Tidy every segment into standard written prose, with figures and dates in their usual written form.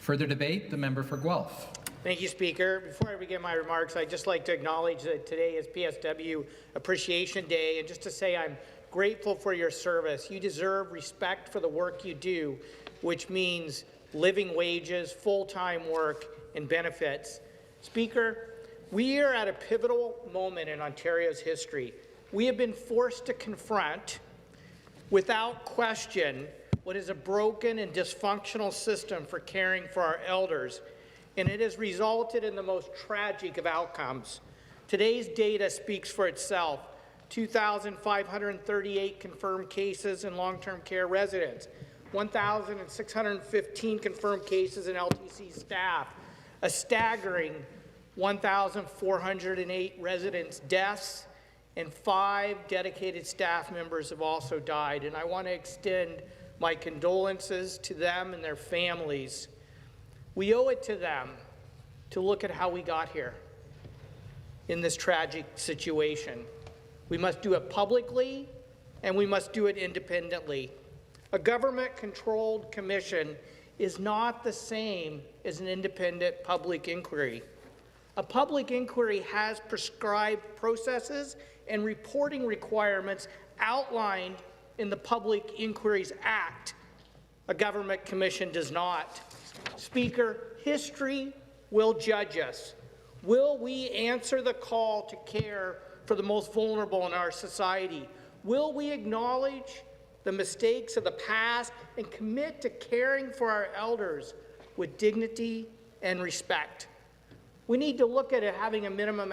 Further debate, the member for Guelph. Thank you, Speaker. Before I begin my remarks, I'd just like to acknowledge that today is PSW Appreciation Day, and just to say I'm grateful for your service. You deserve respect for the work you do, which means living wages, full-time work, and benefits. Speaker, we are at a pivotal moment in Ontario's history. We have been forced to confront, without question, what is a broken and dysfunctional system for caring for our elders, and it has resulted in the most tragic of outcomes. Today's data speaks for itself. 2,538 confirmed cases in long-term care residents, 1,615 confirmed cases in LTC staff, a staggering 1,408 residents' deaths, and 5 dedicated staff members have also died. And I want to extend my condolences to them and their families. We owe it to them to look at how we got here in this tragic situation. We must do it publicly, and we must do it independently. A government-controlled commission is not the same as an independent public inquiry. A public inquiry has prescribed processes and reporting requirements outlined in the Public Inquiries Act. A government commission does not. Speaker, history will judge us. Will we answer the call to care for the most vulnerable in our society? Will we acknowledge the mistakes of the past and commit to caring for our elders with dignity and respect? We need to look at it having a minimum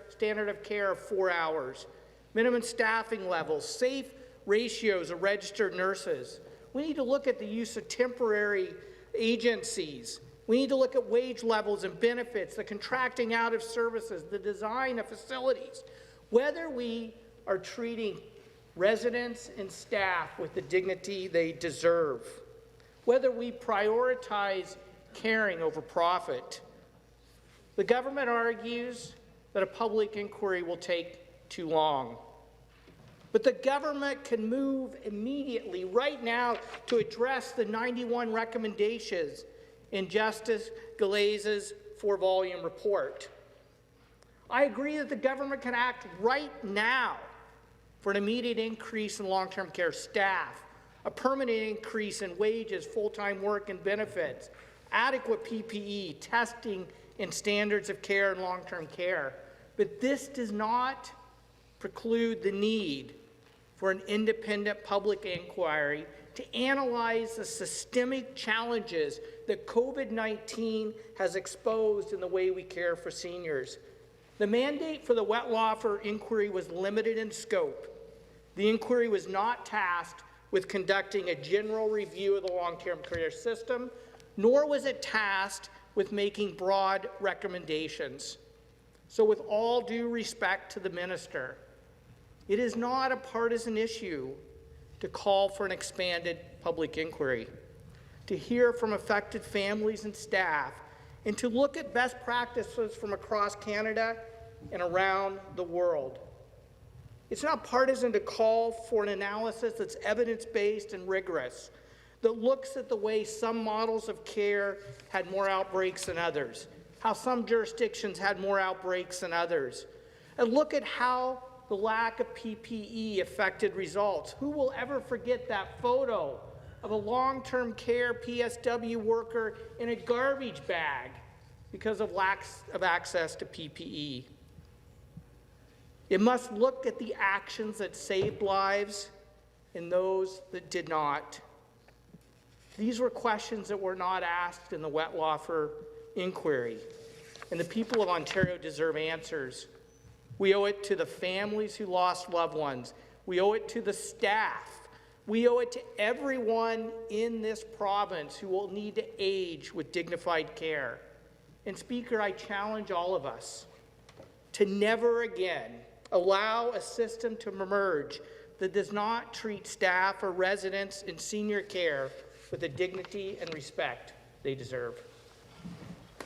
standard of care of 4 hours, minimum staffing levels, safe ratios of registered nurses. We need to look at the use of temporary agencies. We need to look at wage levels and benefits, the contracting out of services, the design of facilities, whether we are treating residents and staff with the dignity they deserve, whether we prioritize caring over profit. The government argues that a public inquiry will take too long. But the government can move immediately, right now, to address the 91 recommendations in Justice Gilles's 4-volume report. I agree that the government can act right now for an immediate increase in long-term care staff, a permanent increase in wages, full-time work and benefits, adequate PPE, testing and standards of care in long-term care. But this does not preclude the need for an independent public inquiry to analyze the systemic challenges that COVID-19 has exposed in the way we care for seniors. The mandate for the Wetlaufer inquiry was limited in scope. The inquiry was not tasked with conducting a general review of the long-term care system, nor was it tasked with making broad recommendations. So with all due respect to the minister, it is not a partisan issue to call for an expanded public inquiry, to hear from affected families and staff, and to look at best practices from across Canada and around the world. It's not partisan to call for an analysis that's evidence-based and rigorous, that looks at the way some models of care had more outbreaks than others, how some jurisdictions had more outbreaks than others, and look at how the lack of PPE affected results. Who will ever forget that photo of a long-term care PSW worker in a garbage bag because of lack of access to PPE? It must look at the actions that saved lives and those that did not. These were questions that were not asked in the Wetlaufer inquiry, and the people of Ontario deserve answers. We owe it to the families who lost loved ones. We owe it to the staff. We owe it to everyone in this province who will need to age with dignified care. And Speaker, I challenge all of us to never again allow a system to emerge that does not treat staff or residents in senior care with the dignity and respect they deserve.